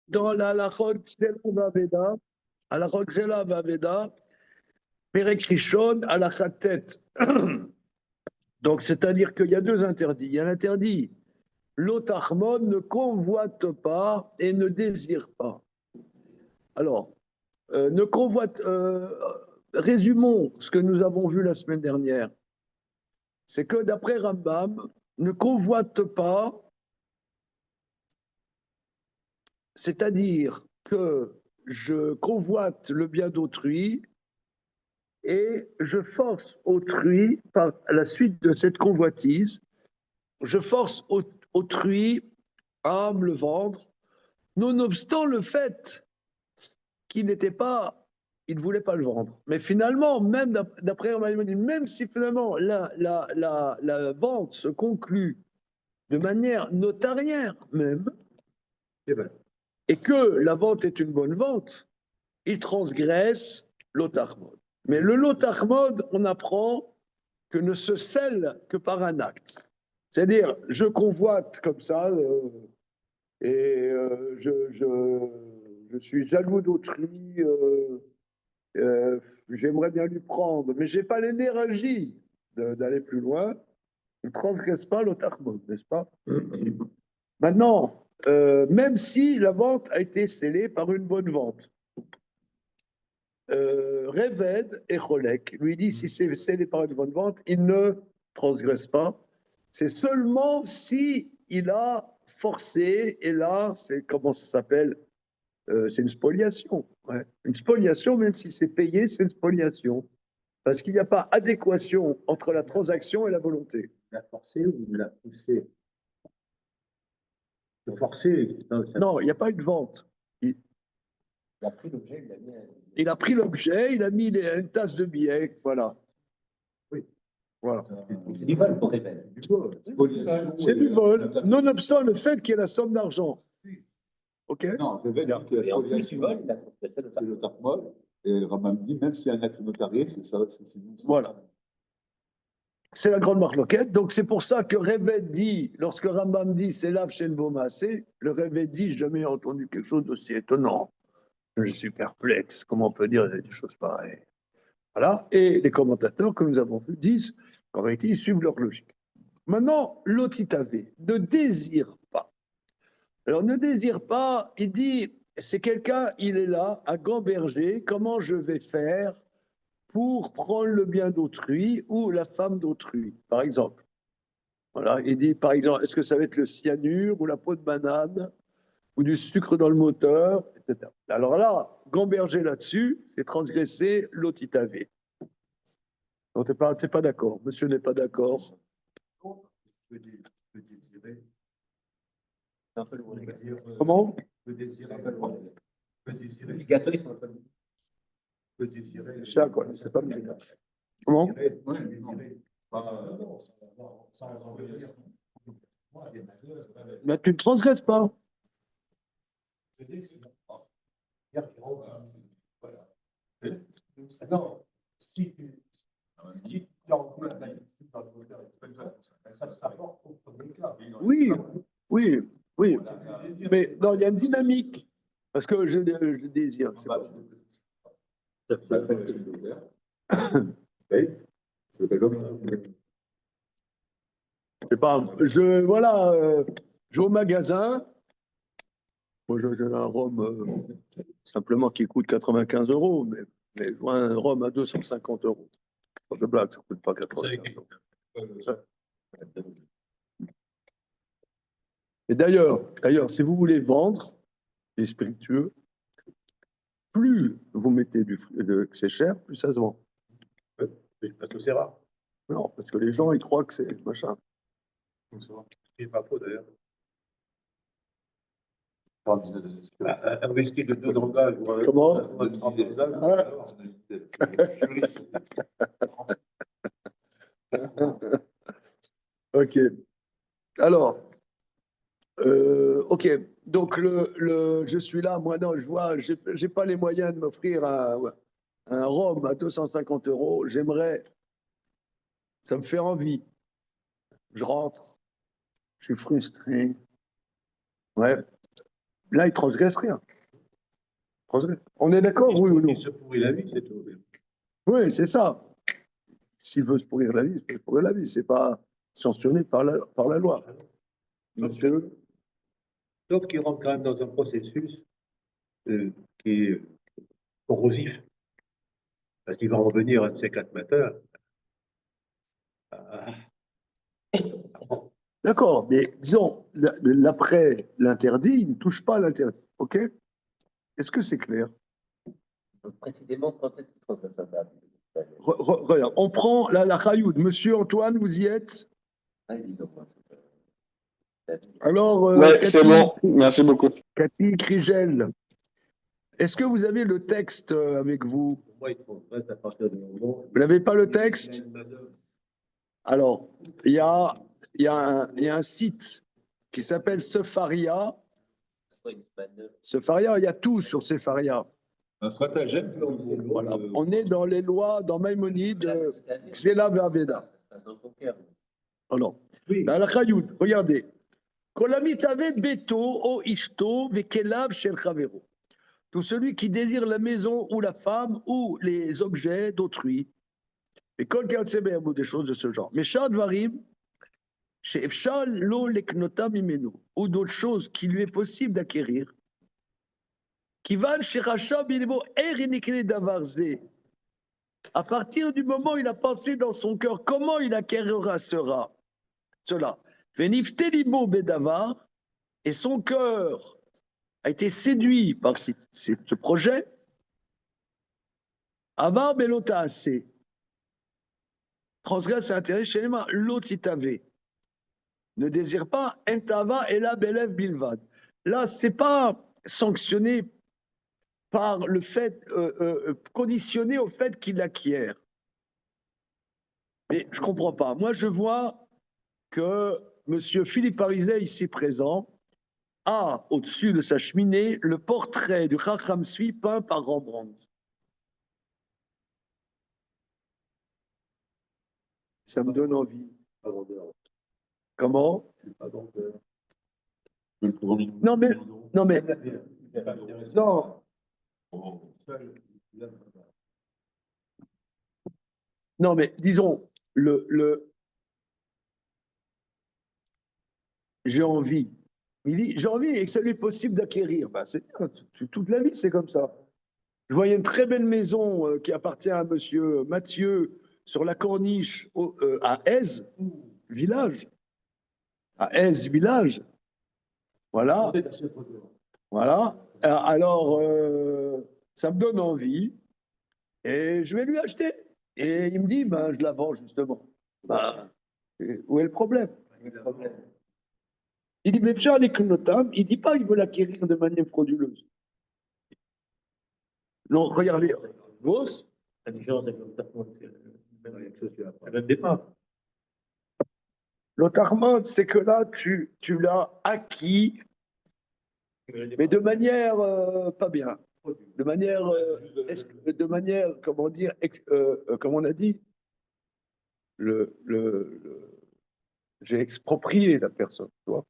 dans la Halachot Vaveda, Halachot Xela Vaveda, Perek Rishon, Halachat Tet. Donc, c'est-à-dire qu'il y a deux interdits. Il y a l'interdit, l'otachmon ne convoite pas et ne désire pas. Alors, ne convoite, résumons ce que nous avons vu la semaine dernière. C'est que d'après Rambam, ne convoite pas, c'est-à-dire que je convoite le bien d'autrui et je force autrui, par la suite de cette convoitise, je force autrui à me le vendre, nonobstant le fait qu'il n'était pas, il ne voulait pas le vendre. Mais finalement, même d'après même si finalement la vente se conclut de manière notarière même, et que la vente est une bonne vente, il transgresse l'otachmod. Mais le l'otachmod, on apprend que ne se scelle que par un acte. C'est-à-dire, je convoite comme ça, et je suis jaloux d'autrui, j'aimerais bien lui prendre, mais je n'ai pas l'énergie d'aller plus loin. Il ne transgresse pas l'otachmod, n'est-ce pas? Maintenant, même si la vente a été scellée par une bonne vente, Réved et Cholek lui dit si c'est scellé par une bonne vente, il ne transgresse pas. C'est seulement si il a forcé, et là, c'est comment ça s'appelle? C'est une spoliation. Ouais. Une spoliation, même si c'est payé, c'est une spoliation. Parce qu'il n'y a pas adéquation entre la transaction et la volonté. Il a forcé ou il l'a poussé? Forcé. Non, il n'y a pas eu de vente. Il a pris l'objet, il a mis. Il a pris l'objet, il a mis une tasse de billets, voilà. Oui. Voilà. C'est du vol pour Réved. C'est du vol, nonobstant le fait qu'il y ait la somme d'argent. Ok? Non, Réved dit que la spoliation, c'est le tachmol, et Rambam dit, même si un acte notarié, c'est ça. Voilà. C'est la grande marloquette. Donc c'est pour ça que Réved dit, lorsque Rambam dit c'est l'Av Shen Bomassé, le Réved dit, j'ai jamais entendu quelque chose d'aussi étonnant. Je suis perplexe. Comment on peut dire des choses pareilles? Voilà. Et les commentateurs que nous avons vus disent qu'en réalité, ils suivent leur logique. Maintenant, l'otitavé ne désire pas. Alors, ne désire pas, il dit, c'est quelqu'un, il est là, à gamberger, comment je vais faire pour prendre le bien d'autrui ou la femme d'autrui, par exemple. Voilà, il dit, par exemple, est-ce que ça va être le cyanure ou la peau de banane ou du sucre dans le moteur, etc. Alors là, gamberger là-dessus, c'est transgresser l'otitavé. Non, tu n'es pas d'accord. Monsieur n'est pas d'accord. Comment? Les gâteaux, ils sont un peu. Ça, quoi, c'est pas bien. Comment? Mais tu ne transgresses pas. Non, si tu enroules la magnifique dans le moteur, ça se rapporte au premier cas. Oui, oui, oui. Mais non, il y a une dynamique. Parce que je désire. Je sais pas. Je sais pas. Voilà, je vais au magasin. Moi, j'ai un rhum simplement qui coûte 95 €, mais je vois un rhum à 250 €. Je blague, ça ne coûte pas 95 €. Et d'ailleurs, si vous voulez vendre des spiritueux, plus vous mettez que c'est cher, plus ça se vend. Parce que c'est rare. Non, parce que les gens, ils croient que c'est machin. C'est pas faux d'ailleurs. Comment? Un whisky de 2 drogas, Comment? Ok. Alors, ok. Donc, je suis là, moi, non, je vois, j'ai pas les moyens de m'offrir un rhum à 250 €. J'aimerais, ça me fait envie. Je rentre, je suis frustré. Ouais. Là, il transgresse rien. On est d'accord, oui ou non? Il se pourrit la vie, c'est tout. Oui, c'est ça. S'il veut se pourrir la vie, il peut se pourrir la vie. C'est pas sanctionné par la loi. Monsieur, Sauf qu'il rentre quand même dans un processus qui est corrosif. Parce qu'il va revenir un de ces quatre matins. Ah, d'accord, mais disons, l'après l'interdit, il ne touche pas à l'interdit. OK? Est-ce que c'est clair? Donc, précisément, quand est-ce qu'il transgresse l'interdit? Regarde, on prend la Chayoud. Monsieur Antoine, vous y êtes? Ah, évidemment, Alors, Ouais, c'est bon. Merci beaucoup. Cathy Krigel, est-ce que vous avez le texte avec vous? pour moi, il transgresse à partir du moment où Vous n'avez pas le il y a texte? une manœuvre. Alors, il y a un site qui s'appelle Sefaria. Sefaria, il y a tout sur Sefaria. Un stratagème, Voilà. On est dans les lois, dans Maïmonide, Xela Vaveda. Alors, Oui. la Chayoud, regardez. Kolamit beto o ishto vekelav shel chavero. Tout celui qui désire la maison ou la femme ou les objets d'autrui. Et kol katsebe, des choses de ce genre. Mais shadvarim, chez Efshal lo leknota mimenu, ou d'autres choses qui lui est possible d'acquérir. Kivan chez Racha bilebo erinikne davarze. À partir du moment où il a pensé dans son cœur comment il acquérera cela. Venifte libo bedavar, et son cœur a été séduit par ce projet. Avar belota assez. Transgresse l'intérêt chez les mains. L'otitave. Ne désire pas entava et la belev bilvad. Là, c'est pas sanctionné par le fait, conditionné au fait qu'il acquiert. Mais je comprends pas. Moi, je vois que M. Philippe Parizet, ici présent, a au-dessus de sa cheminée le portrait du Chacham Sui peint par Rembrandt. Ça me donne envie. Comment? Non mais, non mais, non, non mais, disons, j'ai envie. Il dit, j'ai envie et que ça lui est possible d'acquérir. Ben, toute la vie, c'est comme ça. Je voyais une très belle maison qui appartient à monsieur Mathieu sur la corniche à Aise, village. À Aise, village. Voilà. Voilà. Alors, ça me donne envie et je vais lui acheter. Et il me dit, ben, je la vends justement. Ben, où est le problème? Il dit, mais Charles est notable. Il ne dit pas qu'il veut l'acquérir de manière frauduleuse. Non, regardez. Boss. La différence avec l'autarmont, c'est le même départ. L'autarmont, c'est que là, tu l'as acquis, mais de manière pas bien. De manière, comment dire, comme on a dit, j'ai exproprié la personne, tu vois.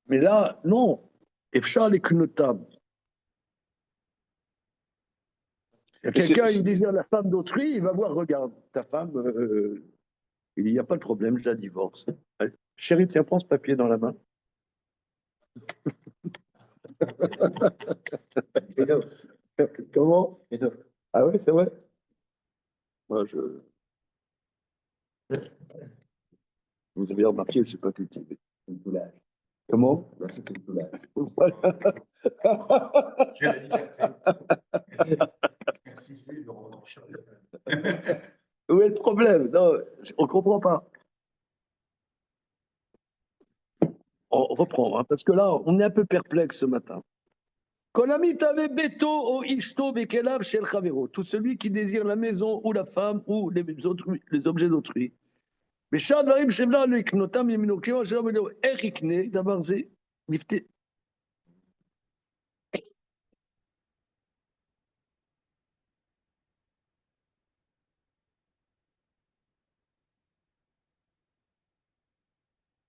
Mais là, non. Efchal est notable. Il y a quelqu'un, il désire la femme d'autrui, il va voir, regarde, ta femme, il n'y a pas de problème, je la divorce. Allez, chérie, tiens, prends ce papier dans la main. Comment? Ah oui, c'est vrai. Moi, vous avez remarqué, je ne suis pas cultivé. Comment? C'est une couleur. J'ai la liberté. Merci, je vais le rendre. Où est le problème? Non, on ne comprend pas. On reprend, hein, parce que là, on est un peu perplexe ce matin. Tout celui qui désire la maison ou la femme ou les objets d'autrui. Mais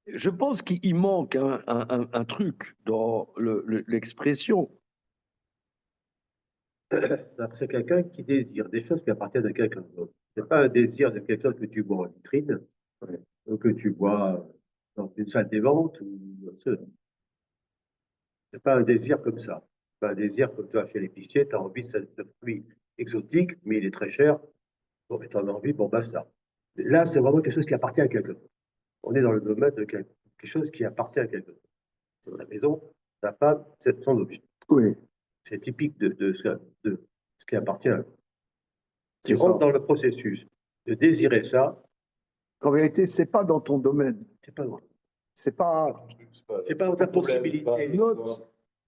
Je pense qu'il manque un truc dans l'expression. C'est quelqu'un qui désire des choses qui appartiennent à quelqu'un d'autre. C'est pas un désir de quelque chose que tu vois en vitrine, ou que tu vois dans une salle des ventes, ou c'est pas un désir comme ça. C'est pas un désir comme tu as chez l'épicier, tu as envie de ce fruit exotique, mais il est très cher, donc tu en as envie, bon, basta. Là, c'est vraiment quelque chose qui appartient à quelqu'un. On est dans le domaine de quelque chose qui appartient à quelqu'un. C'est ta maison, ta femme, c'est son objet. Oui, C'est typique de ce qui appartient à l'autre. Tu c'est ça. rentres dans le processus de désirer ça, En vérité, c'est pas dans ton domaine. c'est pas loin. C'est pas C'est pas dans ta possibilité.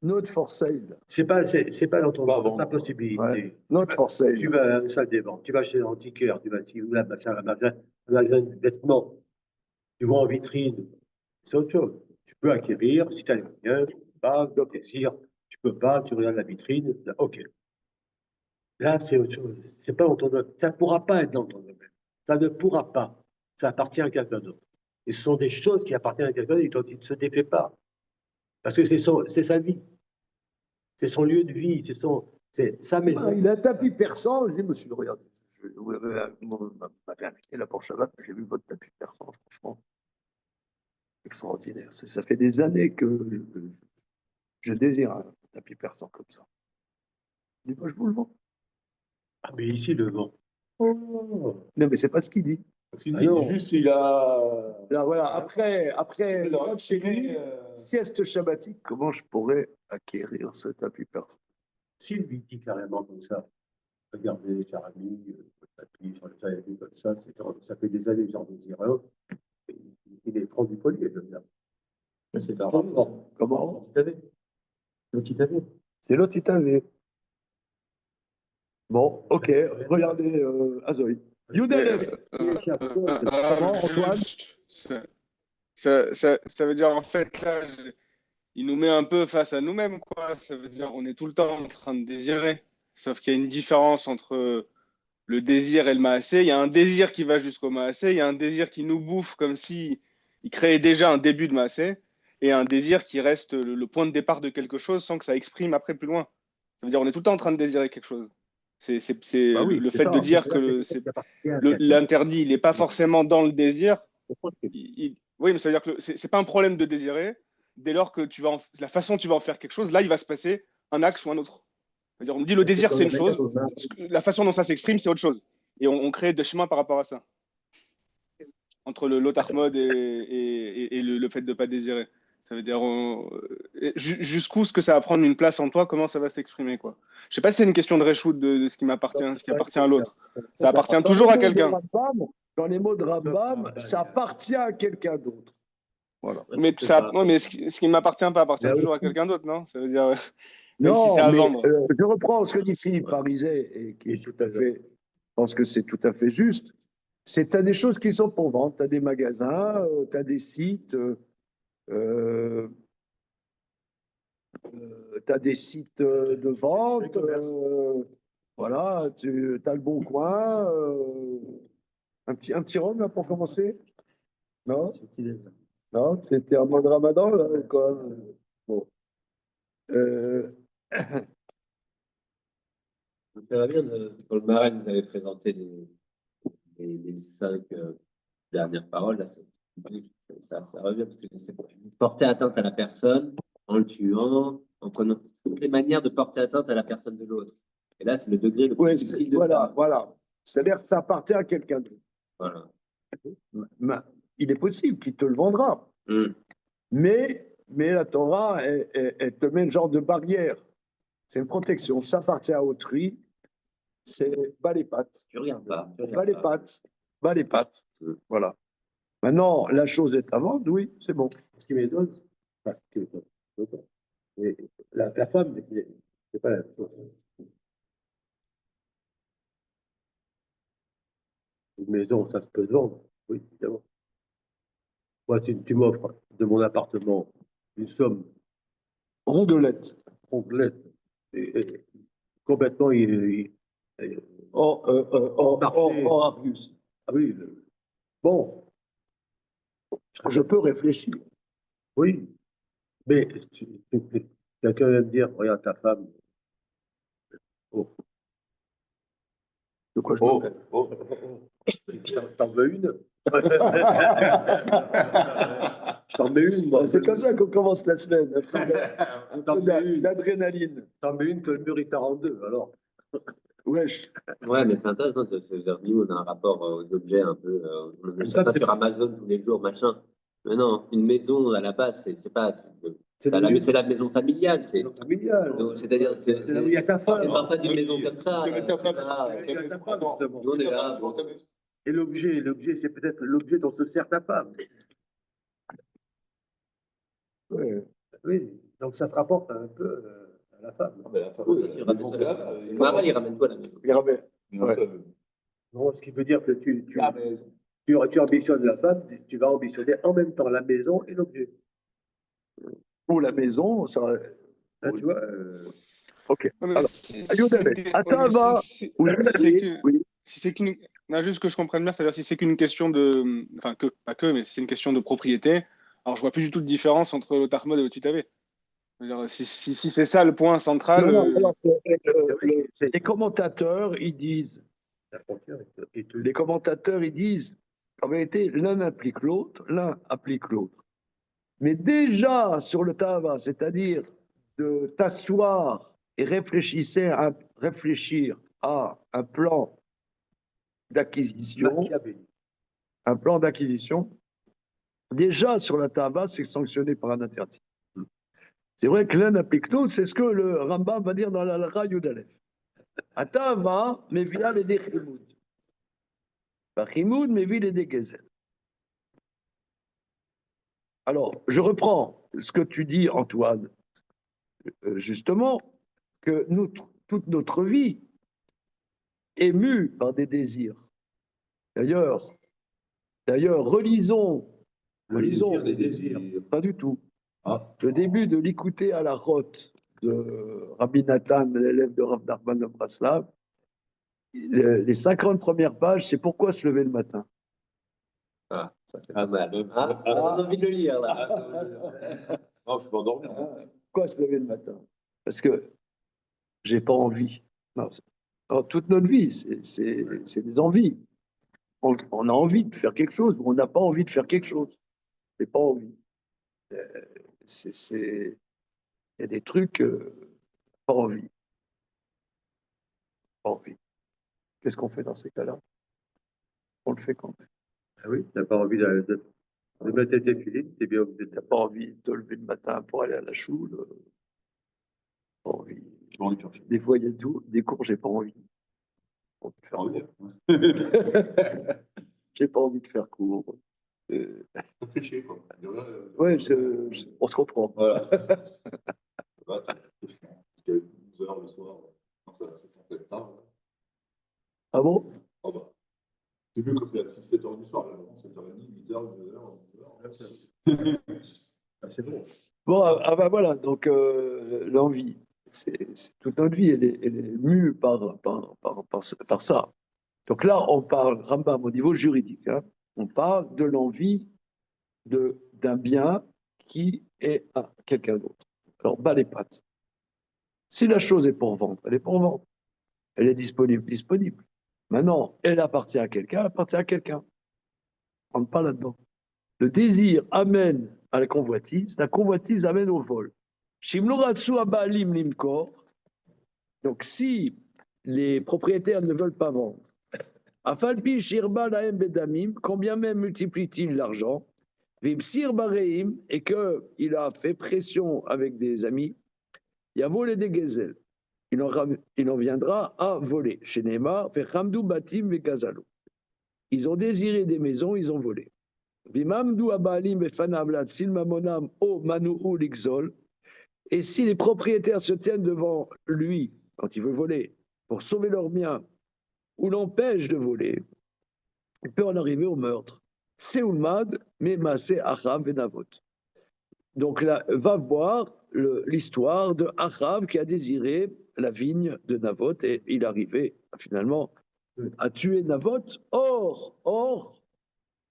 notre for sale. C'est pas dans Pas ta bon. possibilité. Ouais, not for sale. Tu vas à une salle des ventes, tu vas chez l'antiquaire, tu vas un magasin de vêtements, tu vois en vitrine, c'est autre chose. Tu peux acquérir, si tu as les moyens, tu peux pas, tu désires, tu peux pas, tu regardes la vitrine, là, ok. Là, c'est autre chose. C'est pas dans ton domaine. Ça ne pourra pas être dans ton domaine. Ça ne pourra pas. Ça appartient à quelqu'un d'autre. Et ce sont des choses qui appartiennent à quelqu'un d'autre et dont il ne se défait pas. Parce que c'est sa vie. C'est son lieu de vie. C'est sa maison. Il a un tapis persan. Je dis, monsieur, regardez, m'a fait inviter la Porte Chavat, j'ai vu votre tapis persan, franchement, extraordinaire. Ça fait des années que je désire un tapis persan comme ça. Je dis, moi, je vous le vends. Ah, mais ici, le vent. Oh. Non, mais c'est pas ce qu'il dit. Parce qu'il dit juste, il a. Là, voilà, après chez lui, sieste shabbatique, comment je pourrais acquérir ce tapis persan? S'il lui dit carrément comme ça, regardez, cher ami, le tapis sur les avis comme ça fait des années que j'en désire un. Il est trop du collier, le gars. C'est un rapport. Comment? L'autre, il avait. C'est l'autre Italie. Bon, ok, regardez Azoï. Youdelef. Antoine? Juste, ça veut dire, en fait, là, il nous met un peu face à nous-mêmes, quoi. Ça veut dire on est tout le temps en train de désirer. Sauf qu'il y a une différence entre le désir et le maasé. Il y a un désir qui va jusqu'au maasé, il y a un désir qui nous bouffe comme si il créait déjà un début de maasé, et un désir qui reste le point de départ de quelque chose sans que ça exprime après plus loin. Ça veut dire on est tout le temps en train de désirer quelque chose. C'est Bah oui, le c'est fait ça. de dire que l'interdit, il n'est pas forcément dans le désir. Oui, mais ça veut dire que c'est pas un problème de désirer. Dès lors que la façon dont tu vas en faire quelque chose, là, il va se passer un axe ou un autre. C'est-à-dire, on me dit le désir, c'est une chose. La façon dont ça s'exprime, c'est autre chose. Et on crée des chemins par rapport à ça. Entre l'autre mode et le fait de ne pas désirer. Ça veut dire jusqu'où ce que ça va prendre une place en toi, comment ça va s'exprimer, quoi. Je sais pas si c'est une question de reshoot de ce qui m'appartient, ce qui appartient à l'autre. Ça appartient toujours à quelqu'un. Dans les mots de Rambam, ça appartient à quelqu'un d'autre. Voilà. Mais, mais ce qui ne m'appartient pas appartient toujours à quelqu'un d'autre, non? Ça veut dire, même si c'est à vendre. Je reprends ce que dit Philippe Parizet, et qui est tout à fait, je pense que c'est tout à fait juste. C'est tu as des choses qui sont pour vendre, tu as des magasins, tu as des sites, tu as des sites de vente, voilà, tu as le Bon Coin, un petit rhum là pour commencer? Non? Non, c'était un mois de Ramadan là, quoi. Bon. Ça va bien, quand le Marais nous avait présenté les 5 dernières paroles, là, ça revient parce que c'est porter atteinte à la personne en le tuant, en prenant toutes les manières de porter atteinte à la personne de l'autre. Et là, c'est le degré le plus difficile de faire. Voilà. C'est-à-dire que ça appartient à quelqu'un d'autre. Voilà. Il est possible qu'il te le vendra. Mais la Torah, elle te met un genre de barrière. C'est une protection. Ça appartient à autrui. C'est bas les pattes. Tu regardes pas. Bas les pattes. Bas les pattes. Voilà. Maintenant, la chose est à vendre, oui, c'est bon. Ce qui m'étonne, la femme, c'est pas la même chose. Une maison, ça se peut se vendre, oui, évidemment. Moi, tu m'offres de mon appartement une somme Rondelette. complète et complètement Hors Argus. Ah oui, bon. Je peux réfléchir. Oui, mais quelqu'un vient me dire, regarde ta femme. Oh, De quoi je me mêle? t'en veux une? Je t'en mets une, moi. C'est comme ça qu'on commence la semaine. Un T'en peu mets une. d'adrénaline. T'en mets une que le mur il part en deux, alors. Wesh. Ouais, mais c'est intéressant. Nous, on a un rapport aux objets un peu. On ne Ça, pas c'est- sur Amazon tous les jours, machin. Mais non, une maison, à la base, c'est pas. C'est le lieu- C'est la maison familiale. C'est familial. c'est-à-dire, C'est là où il y a ta femme. c'est pas d'une maison comme ça. Mais ta femme, Ah, c'est Il y a ta femme, justement. nous, on est là. Bon. Et l'objet, c'est peut-être l'objet dont se sert ta femme. Ouais. Oui, donc ça se rapporte un peu à la femme. Tu ramènes toi à la maison. Maman, il ramène toi à la maison. Il ramène. Non, ce qui veut dire que Ah, mais tu ambitionnes la femme, tu vas ambitionner en même temps la maison et l'objet. Ou la maison, ça. Hein, tu vois, Ok. Ouais, mais Alors, si- Ayou si- David, ouais, attends, mais va. Oui, oui. si c'est qu'une, non, juste que je comprenne bien, c'est-à-dire si c'est qu'une question de, enfin pas que, mais si c'est une question de propriété, alors je vois plus du tout de différence entre le Tarmod et le Titavé. C'est-à-dire, si c'est ça le point central, Non, non, alors, c'est les commentateurs, ils disent, la frontière est tenue. les commentateurs, ils disent, en vérité, l'un implique l'autre, l'un applique l'autre. Mais déjà sur le Tava, c'est-à-dire de t'asseoir et réfléchir à un plan d'acquisition, Machiavélique. un plan d'acquisition, déjà sur la Tava, c'est sanctionné par un interdit. C'est vrai que l'un applique l'autre, c'est ce que le Rambam va dire dans la Yud Aleph. Atava, mevila les chimoud. Chimoud, mevila les gezel. Alors, je reprends ce que tu dis, Antoine, justement, que toute notre vie est mue par des désirs. D'ailleurs, relisons désir des désirs. pas du tout. Ah. Le début de l'écouter à la rote de Rabbi Nathan, l'élève de Rav Nachman de Braslav, les 50 premières pages, c'est pourquoi se lever le matin. Ah, ça c'est pas mal. Ah, on a envie de le lire, là. non, je peux endormir. Pourquoi se lever le matin? Parce que j'ai pas envie. Non, dans toute notre vie, c'est des envies. On a envie de faire quelque chose ou on n'a pas envie de faire quelque chose. J'ai pas envie. Il y a des trucs, pas envie. Pas envie. Qu'est-ce qu'on fait dans ces cas-là? On le fait quand même. Ah oui, t'as pas envie de mettre tes filets, t'es bien obligé de T'as pas envie de te lever le matin pour aller à la choule. Pas envie. Des fois, il y a des cours, j'ai pas envie. J'ai pas envie de faire cours. Ouais, on se comprend. Voilà. Parce que 12 heures le soir, c'est peut-être tard. Ah bon? Ah bah. C'est mieux quand c'est à 6-7 heures du soir, là, 7h30, 8h, 9h. Ah, c'est bon. Bon, ah bah voilà, donc l'envie, c'est toute notre vie, elle est mue par ça. Donc là, on parle, Rambam, au niveau juridique, hein, on parle de l'envie d'un bien qui est à quelqu'un d'autre. Alors, bas les pattes. Si la chose est pour vendre, elle est pour vendre. Elle est disponible. Maintenant, elle appartient à quelqu'un, elle appartient à quelqu'un. On ne parle pas là-dedans. Le désir amène à la convoitise amène au vol. Shimluratsu abalim limkor. Donc, si les propriétaires ne veulent pas vendre, afalpi shirba laem bedamim, combien même multiplie-t-il l'argent, vipsir bareim, et qu'il a fait pression avec des amis, il y a volé des gezel. Il en viendra à voler. Chez Neymar, fait Hamdou Batim et Gazalo. Ils ont désiré des maisons, ils ont volé. Vimamdou Abalim et Fanablat, Silmamonam, O Manu'u Lixol. Et si les propriétaires se tiennent devant lui, quand il veut voler, pour sauver leurs biens, ou l'empêchent de voler, il peut en arriver au meurtre. Seulmad, mais Massé Achav et Navot. Donc là, va voir l'histoire de Achav qui a désiré la vigne de Navot et il arrivait finalement à tuer Navot. Or,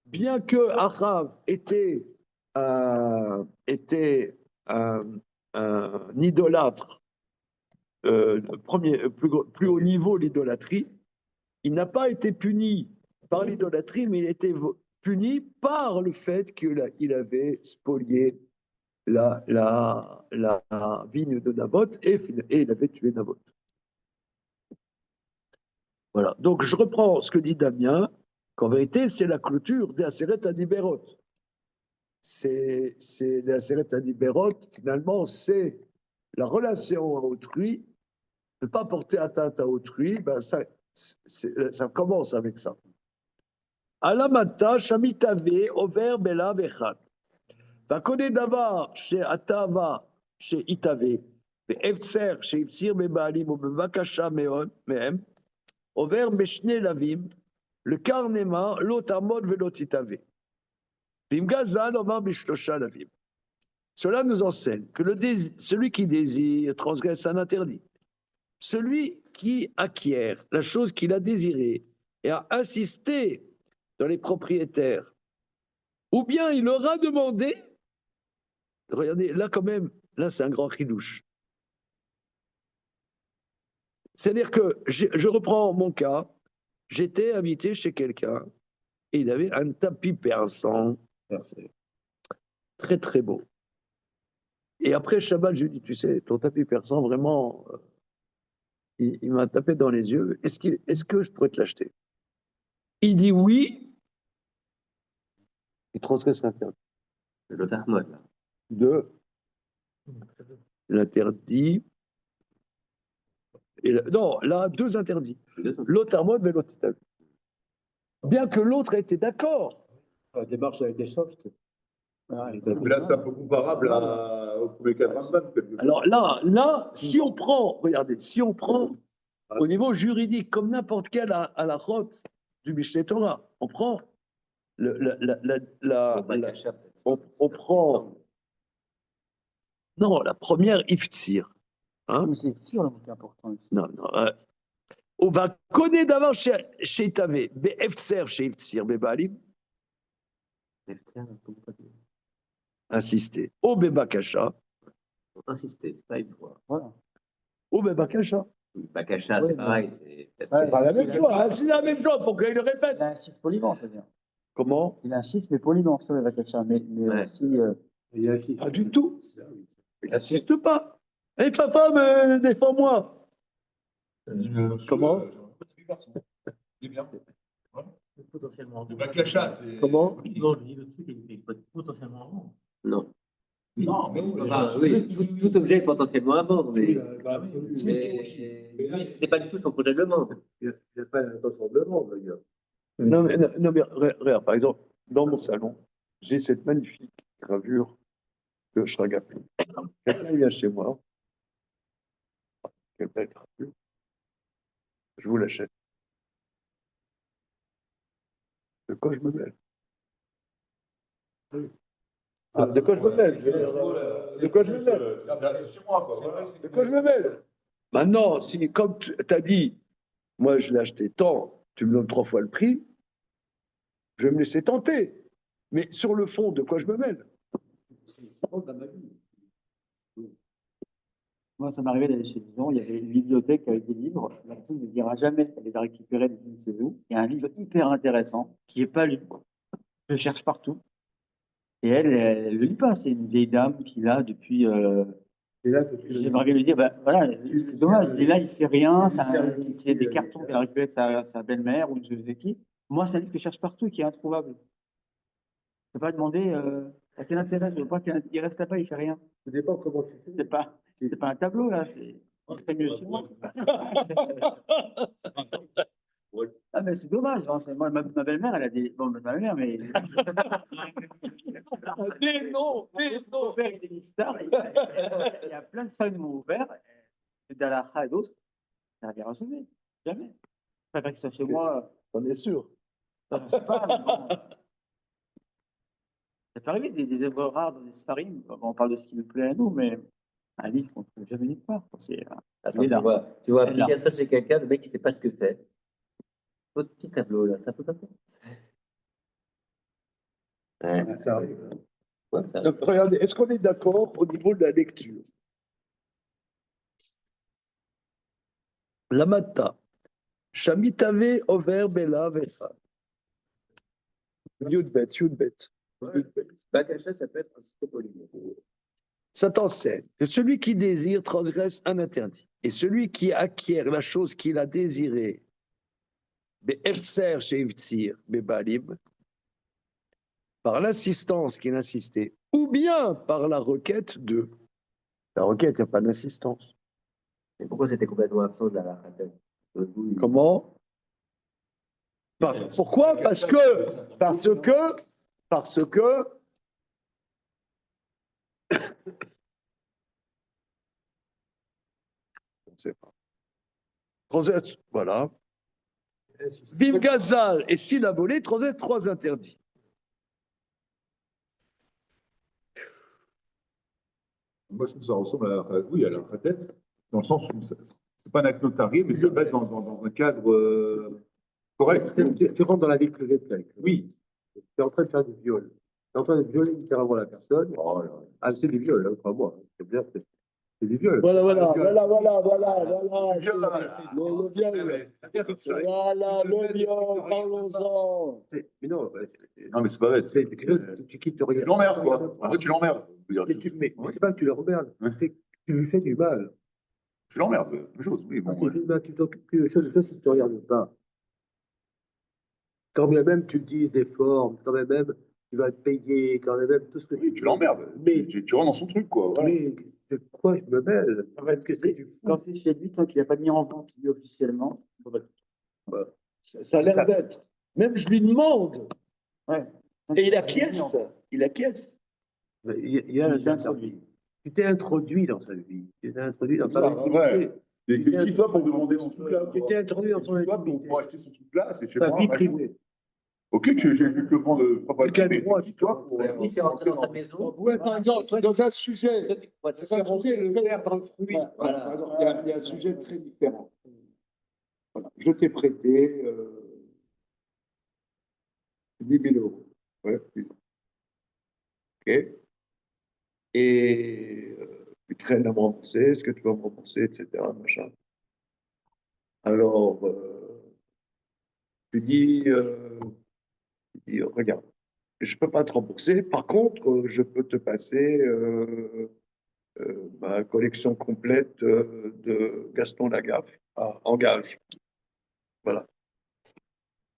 bien que Achav était un idolâtre, plus haut niveau l'idolâtrie, il n'a pas été puni par l'idolâtrie, mais il a été puni par le fait qu'il avait spolié la vigne de Naboth et il avait tué Naboth. Voilà. Donc je reprends ce que dit Damien, qu'en vérité, c'est la clôture des Aseret Adiberot. C'est les Aseret Adiberot, finalement, c'est la relation à autrui, ne pas porter atteinte à autrui, ben ça commence avec ça. Alamata, Shamitave, Over, Bela, Vechat. והקונה דבר שעתבה שהתהווה, והפצר שהפציר בבעלים ובבקשה מהם, עובר בשני לווים, לקר נאמר לא תעמוד ולא תתהווה. ואם גזל עובר בשלושה לווים. Cela nous enseigne que celui qui désire transgresse un interdit. Celui qui acquiert la chose qu'il a désirée et a insisté dans les propriétaires, ou bien il aura demandé. Regardez, là quand même, là c'est un grand chidouche. C'est-à-dire que je reprends mon cas, j'étais invité chez quelqu'un et il avait un tapis persan, très très beau. Et après Shabbat, je lui ai dit, tu sais, ton tapis persan, vraiment, il m'a tapé dans les yeux, est-ce que je pourrais te l'acheter? Il dit oui, il transgresse l'interdit. L'autre Ahmad, là. De l'interdit. Non, là, deux interdits. L'autre Armod et l'autre Italie. Bien que l'autre ait été d'accord. La démarche a été soft. Mais là, c'est un peu comparable au premier cas de Rambam. Alors là, si on prend, regardez, si on prend au niveau juridique, comme n'importe quelle à la route du Mishneh Torah, on prend on prend non, la première iftir. Hein? Mais c'est Iftir le mot qui est important ici. Non, on va connaître d'abord chez Tavé, Be'efzer chez Iftir, Be'balim. Insister. Au Bebakasha. Insister, c'est pas une fois. Voilà. Au Bebakasha. Bakasha, Ouais, c'est pareil. C'est Ouais, Pas la même chose, hein, c'est la même chose pour qu'il le répète. Il insiste poliment, c'est-à-dire. Comment? Il insiste, mais poliment, ça, le Vakacha. Mais Ouais. aussi. Pas du tout. Il n'insiste pas. Hé, Fafa, défends-moi. Comment? C'est bien. Potentiellement. Le Bakasha, c'est. Comment? Non, je dis le truc, il peut être potentiellement avant. Non. Non, mais Enfin, oui, tout objet est potentiellement à vendre, mais Oui. c'est pas du tout son projet de vente. Il n'y a pas d'intention de vendre, d'ailleurs. Non, mais regarde, par exemple, dans mon salon, j'ai cette magnifique gravure de Shragapé. Quelqu'un vient chez moi. Quelle belle gravure. Je vous l'achète. De quoi je me mêle? Ah, de quoi je me mêle? De quoi je me mêle? C'est chez moi, quoi. Voilà. De quoi je me mêle? Maintenant, si, comme tu as dit, moi je l'ai acheté tant, tu me donnes 3 fois le prix, je vais me laisser tenter. Mais sur le fond, de quoi je me mêle? Moi, ça m'arrivait d'aller chez Dijon, il y avait une bibliothèque avec des livres. La personne ne dira jamais qu'elle les a récupérés de je ne sais où. Il y a un livre hyper intéressant qui n'est pas lu. Je cherche partout. Et elle ne le lit pas. C'est une vieille dame qui l'a depuis. J'aimerais bien lui dire, bah, voilà, c'est dommage. Il est là, il ne fait rien. C'est des cartons qu'elle a récupérés de sa belle-mère ou de je ne sais qui. Moi, c'est un livre que je cherche partout et qui est introuvable. Je ne peux pas demander à quel intérêt. Je ne veux pas qu'il reste là-bas, il ne fait rien. Ça dépend comment tu fais. C'est pas un tableau, là. C'est mieux chez moi. Ah, mais c'est dommage. Hein, moi, ma belle-mère, elle a des. Bon, ma belle-mère, mais. Non. Mon père, il est ministère. Il y a plein de femmes qui m'ont ouvert. D'Alaha et d'autres. Ça n'a rien résolu. Jamais. Je préfère que ce soit chez moi. On est sûr. Je ne sais pas. Mais bon, ça peut arriver des œuvres rares dans des sfarim. Bon, on parle de ce qui nous plaît à nous, mais un livre qu'on ne trouve jamais nulle part. Attends, tu vois appliquer ça chez quelqu'un, le mec, il ne sait pas ce que c'est. Votre petit tableau, là, ça peut pas faire. Ouais, Ça arrive. ouais, ça- Donc, regardez, est-ce qu'on est d'accord au niveau de la lecture? Lamata, Shamitave, Over, Bela, Vecha. Yudbet, Yudbet. Bah, comme ça peut être un toponyme. Ça t'enseigne que celui qui désire transgresse un interdit. Et celui qui acquiert la chose qu'il a désirée, Be'efzer she'ivtzir, Be'balim, par l'assistance qu'il insistait, ou bien par la requête de. La requête, il n'y a pas d'assistance. Et pourquoi c'était complètement absent de la khatel? Comment? Pourquoi? Parce que, on ne sait pas. Transgresse, voilà. Bim Gazal, et s'il a volé, transgresse trois interdits. Moi, je trouve que ça ressemble à oui, à la retraite, dans le sens où c'est pas un acte notarié, mais ça reste dans un cadre correct. Tu rentres dans la vie privée de quelqu'un. Oui. Tu es en train de faire du viol. Tu es en train de violer littéralement la personne. Oh là là. Ah, c'est du viol, hein, crois-moi. C'est bien, c'est du viol. Voilà. Le Le viol. Voilà, le viol, parlons-en. Mais non, Non, mais c'est pas vrai. tu quittes rien. Tu l'emmerdes, quoi. En vrai, tu l'emmerdes. Mais c'est pas que tu le remerdes, c'est que tu lui fais du mal. Tu l'emmerdes, même chose. Oui, bon, Tu fais du mal, tu t'occupes plus de choses, si tu ne regardes pas. Quand bien même tu utilises des formes, quand bien même tu vas te payer, quand bien même tout ce que oui, tu l'emmerdes. Mais tu rentres dans son truc, quoi. Voilà. Mais de quoi je me mêle? Parce que c'est du fou. Quand c'est chez lui, tant qu'il n'a pas mis en vente lui officiellement, Ça a l'air d'être. Même je lui demande. ouais. Et il acquiesce. Il acquiesce. Il y a un interdit. Tu t'es introduit dans sa vie. Tu t'es introduit dans sa Ouais. intimité. Et qui toi pour demander son truc là? Tu t'es introduit dans son Qui toi intimité. pour acheter son truc là? C'est chez Ta moi. vie machin. privée. Ok, j'ai le vent de propre Quel droit qui toi pour. Il s'est rentré dans sa maison. Ouais, par exemple, dans un sujet. Toi, tu pourrais te Dans un sujet, le verre dans le fruit. Voilà. Par exemple, il y a un sujet très différent. Voilà. Je t'ai prêté 10 000 euros. Ouais, disons. OK. Et tu traînes à me rembourser, est-ce que tu vas me rembourser, etc. Machin. Alors, tu dis, regarde, je ne peux pas te rembourser. Par contre, je peux te passer ma collection complète de Gaston Lagaffe en gage. Voilà.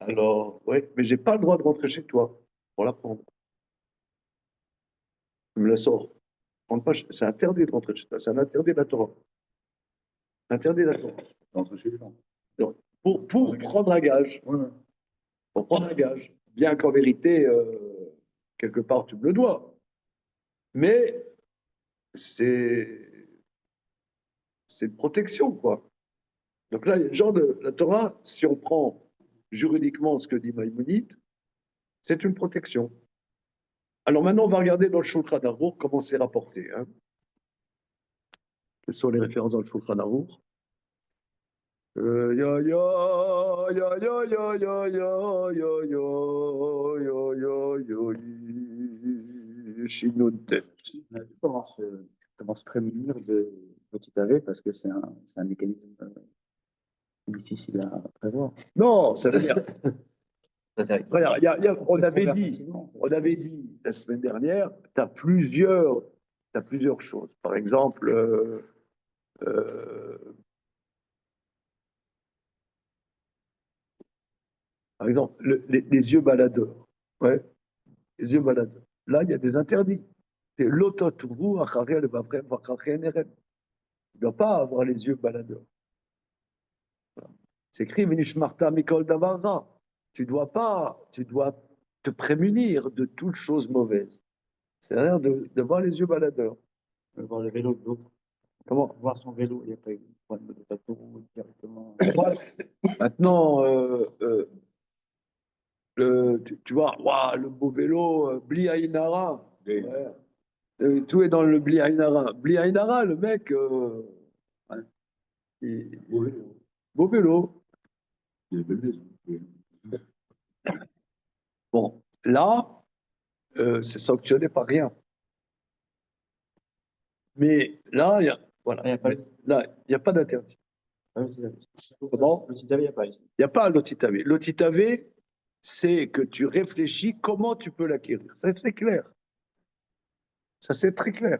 Alors, oui, mais j'ai pas le droit de rentrer chez toi pour la prendre. Tu me la sors. C'est interdit de rentrer chez toi. C'est un interdit de la Torah. Interdit de la Torah. Entre chez les gens. Donc, pour prendre un gage. Pour prendre un gage. Bien qu'en vérité, quelque part, tu me le dois. Mais c'est une protection, quoi. Donc là, il y a le genre de la Torah, si on prend juridiquement ce que dit Maïmonide, c'est une protection. Alors maintenant, on va regarder dans le Shulchan Aruch comment c'est rapporté. Hein. Quelles sont les références dans le Shulchan Aruch? Comment se prémunir de petit AV parce que c'est un mécanisme difficile à prévoir. Non, ça veut dire. Ça, c'est vrai. Regarde, on avait dit la semaine dernière, tu as plusieurs choses. Par exemple, les yeux baladeurs. Ouais, les yeux baladeurs. Là, il y a des interdits. C'est l'autotourou, acharel, vavrem, vacharel, nerem. Tu ne dois pas avoir les yeux baladeurs. C'est écrit, Minishmarta Mikol Davarra. Tu dois te prémunir de toute chose mauvaise. C'est-à-dire d'avoir les yeux baladeurs. Voir le vélo de l'autre. Comment? Voir son vélo, il n'y a pas eu de problème de tatou directement. Maintenant, tu vois, wow, le beau vélo, Bli Ainara. Ouais. Tout est dans le Bli Ainara. Bli Ainara, le mec, ouais, beau vélo. Il y a des belles maisons. Bon, là, c'est sanctionné par rien. Mais là, voilà. Il n'y a pas Là, il n'y a pas d'interdit. Comment? L'Occitavie, il n'y a pas ici. Il n'y a pas l'OTITAV. L'OTITAV, c'est que tu réfléchis comment tu peux l'acquérir. Ça, c'est clair. Ça, c'est très clair.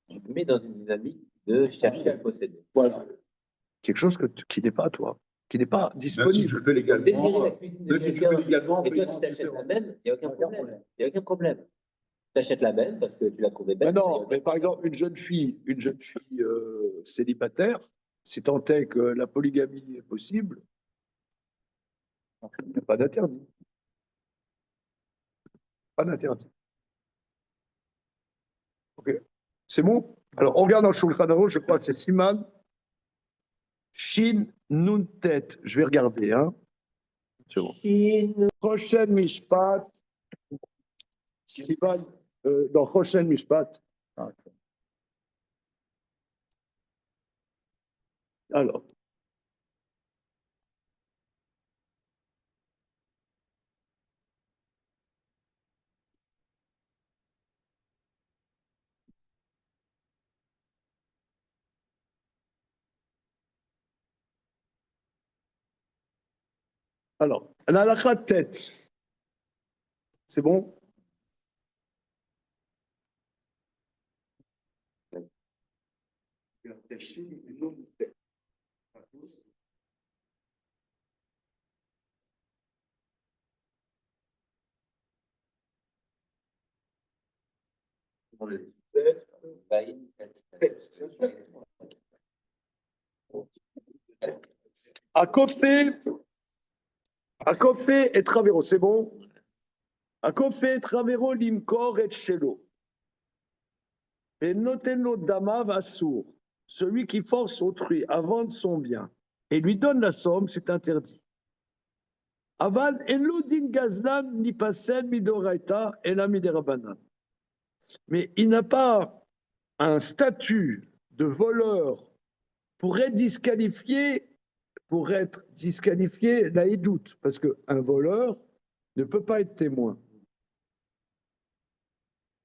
Tu te mets dans une dynamique de chercher à posséder. Voilà. Quelque chose qui n'est pas à toi, qui n'est pas Même si disponible. tu le fais légalement, Désirer la cuisine de même si tu le fais quelqu'un, légalement, et toi, payant, tu tu t'achètes sais, la même, il n'y a aucun problème. Il n'y a aucun problème. Tu achètes la même parce que tu l'as trouvée Mais belle. non, mais par exemple, une jeune fille célibataire, si tant est que la polygamie est possible, il n'y a pas d'interdit. Pas d'interdit. OK. C'est bon? Alors, on regarde dans le Shulchan Aruch, je crois que c'est Siman, Shin, Nun, Tet. Je vais regarder, hein. C'est bon. Prochaine Mishpat, Siman, dans prochaine Mishpat. Alors. Alors, la halakha de tête. C'est bon? Akofé et Travero, c'est bon? Akofé et Travero limkor et shelo. Et noteno damav assour. Celui qui force autrui à vendre son bien et lui donne la somme, c'est interdit. Aval elodin gazlan ni pasen midoraita et la miderabanan. Mais il n'a pas un statut de voleur pour être disqualifié là il doute, parce qu'un voleur ne peut pas être témoin.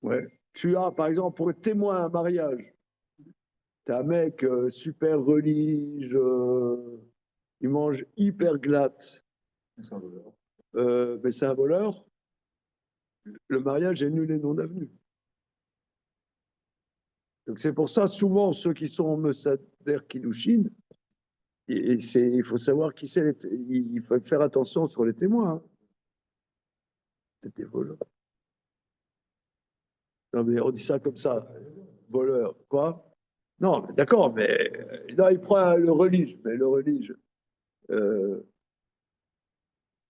Ouais. Tu as, par exemple, pour être témoin à un mariage, t'as un mec super religieux, il mange hyper glatte, mais c'est un voleur, le mariage est nul et non avenu. Donc c'est pour ça, souvent, ceux qui sont en Messader Kiddushin, il faut savoir qui c'est, il faut faire attention sur les témoins. Hein. C'est des voleurs. Non, mais on dit ça comme ça. Voleur. Quoi? Non, d'accord, mais là, il prend le relige. Mais le relige,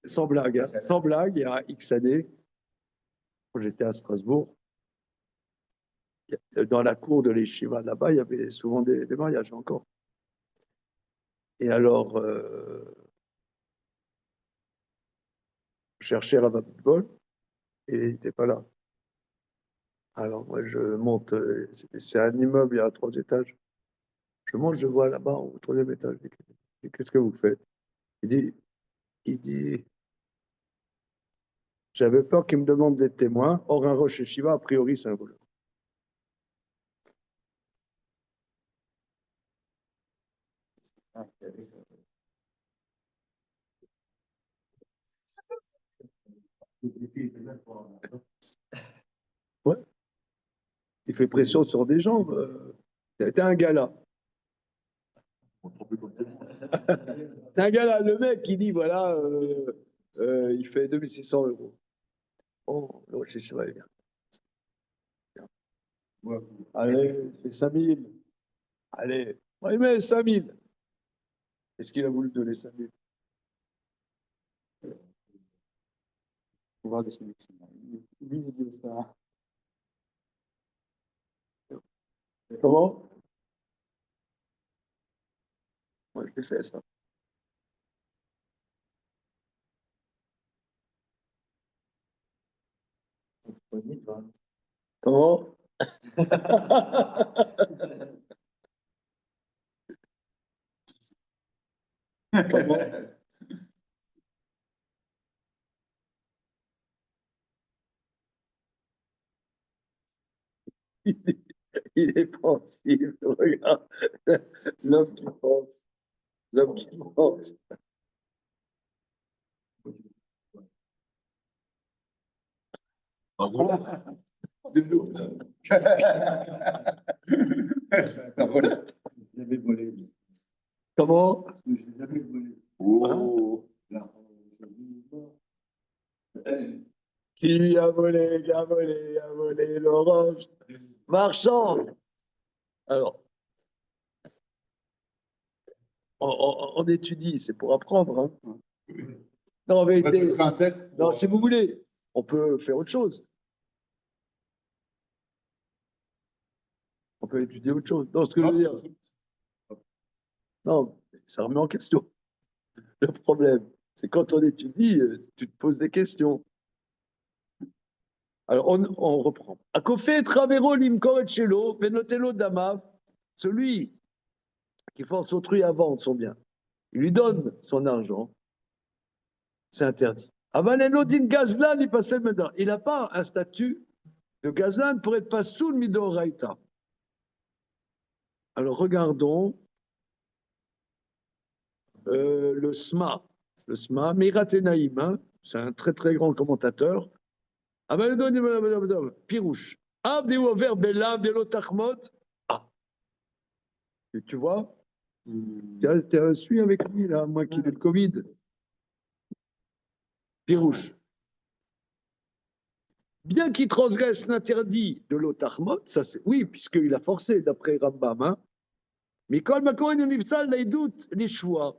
sans blague, hein, sans blague, il y a X années, quand j'étais à Strasbourg, dans la cour de l'Eshiva, là-bas, il y avait souvent des mariages encore. Et alors, je cherchais Rav Bol et il n'était pas là. Alors, moi, je monte, c'est un immeuble, il y a 3 étages. Je monte, je vois là-bas, au 3e étage. Je dis, qu'est-ce que vous faites? Il dit, j'avais peur qu'il me demande d'être témoin. Or, un Rosh Yeshiva, a priori, c'est un voleur. Ouais. Il fait pression sur des gens. T'es un gala. T'es un gala. Le mec, il dit, voilà, il fait 2600 €. Oh, le Rosh Yeshiva, il vient. Allez, il fait 5000. Allez, il met 5000. Est-ce qu'il a voulu donner 5000? Faut voir des sélections. Lui, il dit ça. Comment? Moi, je l'ai fait, ça. Comment? Comment? il est pensif. Regarde, l'homme qui pense. L'homme qui pense. Jamais volé. Comment? Je l'ai jamais volé. Oh. Qui a volé l'orange? Marchand. Alors, on étudie, c'est pour apprendre. Hein. Non, en vérité, non, si vous voulez, on peut faire autre chose. On peut étudier autre chose. Non, ce que je veux dire. Non, ça remet en question. Le problème, c'est quand on étudie, tu te poses des questions. Alors, on reprend. Akofé travero limkor et chelo, penotelo damav, celui qui force autrui à vendre son bien, il lui donne son argent, c'est interdit. Avanelodin gazlan, il passait maintenant. Il n'a pas un statut de gazlan pour être pas sous le midoraita. Alors, regardons le SMA. Le SMA, Miratenaïm, hein, c'est un très très grand commentateur. Pirouche. Ah, tu vois, tu suis avec lui, là, moi qui ai le Covid. Pirouche. Bien qu'il transgresse l'interdit de l'otarmot, ça c'est oui, puisqu'il a forcé d'après Rambam, hein, mais quand Makoren Unifsal n'a doute les choix.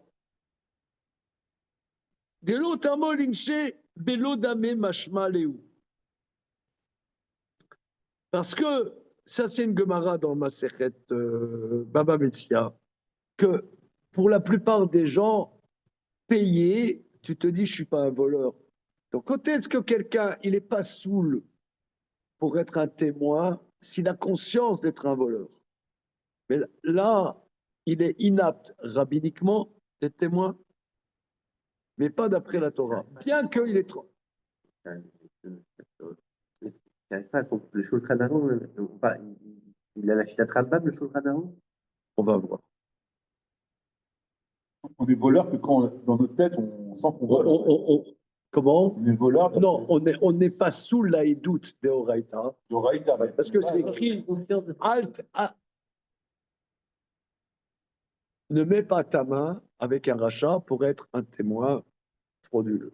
De l'otarmot linché, belodame mashma léou. Parce que ça, c'est une Gemara dans ma Masechet Baba Metzia, que pour la plupart des gens, payés, tu te dis, je ne suis pas un voleur. Donc, quand est-ce que quelqu'un, il n'est pas saoul pour être un témoin s'il a conscience d'être un voleur? Mais là, il est inapte rabbiniquement d'être témoin, mais pas d'après la Torah. Bien qu'il est trop. Pas, le Shulchan Aruch, il a la Shitat Rambam, le Shulchan Aruch? On va voir. On est voleur que quand, dans notre tête, on sent qu'on vole. Comment? On est voleur. Non, on n'est pas sous l'aïdoute d'Eoraita. Parce que c'est écrit Alt. Ne mets pas ta main avec un rachat pour être un témoin frauduleux.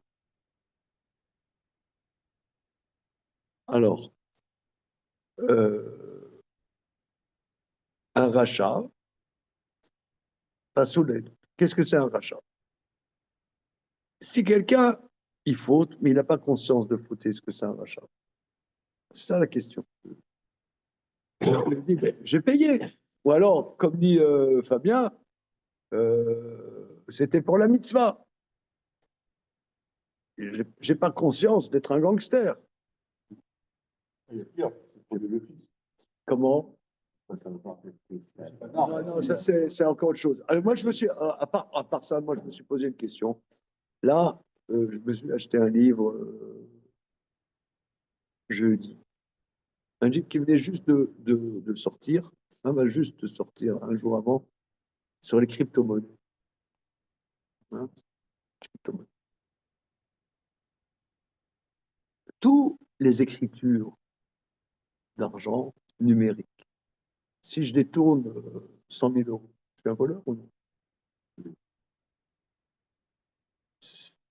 Alors, un rachat, pas sous l'aide. Qu'est-ce que c'est un rachat? Si quelqu'un, il faute, mais il n'a pas conscience de fauter, est-ce que c'est un rachat? C'est ça la question. Il dit, ben, j'ai payé. Ou alors, comme dit Fabien, c'était pour la mitzvah. J'ai pas conscience d'être un gangster. Il y a pire, c'est pour le fils. Comment? Non, ça c'est encore autre chose. Alors moi, je me suis, à part ça, moi, je me suis posé une question. Là, je me suis acheté un livre jeudi. Un livre qui venait juste de sortir, juste de sortir un jour avant, sur les crypto-monnaies. Hein, crypto-monnaies. Toutes les écritures d'argent numérique. Si je détourne 100 000 euros, je suis un voleur ou non?